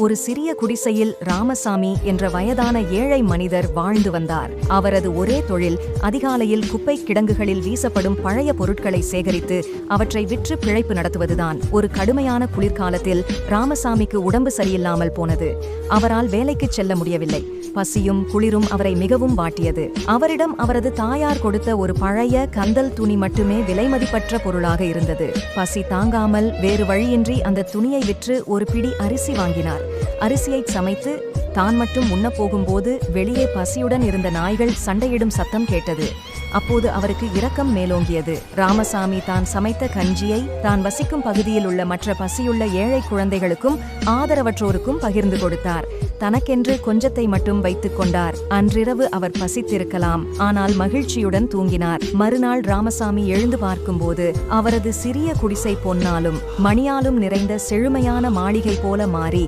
ஒரு சிறிய குடிசையில் ராமசாமி என்ற வயதான ஏழை மனிதர் வாழ்ந்து வந்தார். அவரது ஒரே தொழில் அதிகாலையில் குப்பை கிடங்குகளில் வீசப்படும் பழைய பொருட்களை சேகரித்து அவற்றை விற்று பிழைப்பு நடத்துவதுதான். ஒரு கடுமையான குளிர்காலத்தில் ராமசாமிக்கு உடம்பு சரியில்லாமல் போனது. அவரால் வேலைக்கு செல்ல முடியவில்லை. பசியும் குளிரும் அவரை மிகவும் வாட்டியது. அவரிடம் அவரது தாயார் கொடுத்த ஒரு பழைய கந்தல் துணி மட்டுமே விலைமதிப்பற்ற பொருளாக இருந்தது. பசி தாங்காமல் வேறு வழியின்றி அந்த துணியை விற்று ஒரு பிடி அரிசி வாங்கினார். அரிசியை சமைத்து தான் மட்டும் உண்ணப் போகும்போது வெளியே பசியுடன் இருந்த நாய்கள் சண்டையிடும் சத்தம் கேட்டது. அப்போது அவருக்கு இரக்கம் மேலோங்கியது. ராமசாமி தான் சமைத்த கஞ்சியை தான் வசிக்கும் பகுதியில் உள்ள மற்ற பசியுள்ள ஏழை குழந்தைகளுக்கும் ஆதரவற்றோருக்கும் பகிர்ந்து கொடுத்தார். தனக்கென்று கொஞ்சத்தை மட்டும் வைத்துக் கொண்டார். அன்றிரவு அவர் பசித்திருக்கலாம், ஆனால் மகிழ்ச்சியுடன் தூங்கினார். மறுநாள் ராமசாமி எழுந்து பார்க்கும்போது அவரது சிறிய குடிசை பொன்னாலும் மணியாலும் நிறைந்த செழுமையான மாளிகை போல மாறி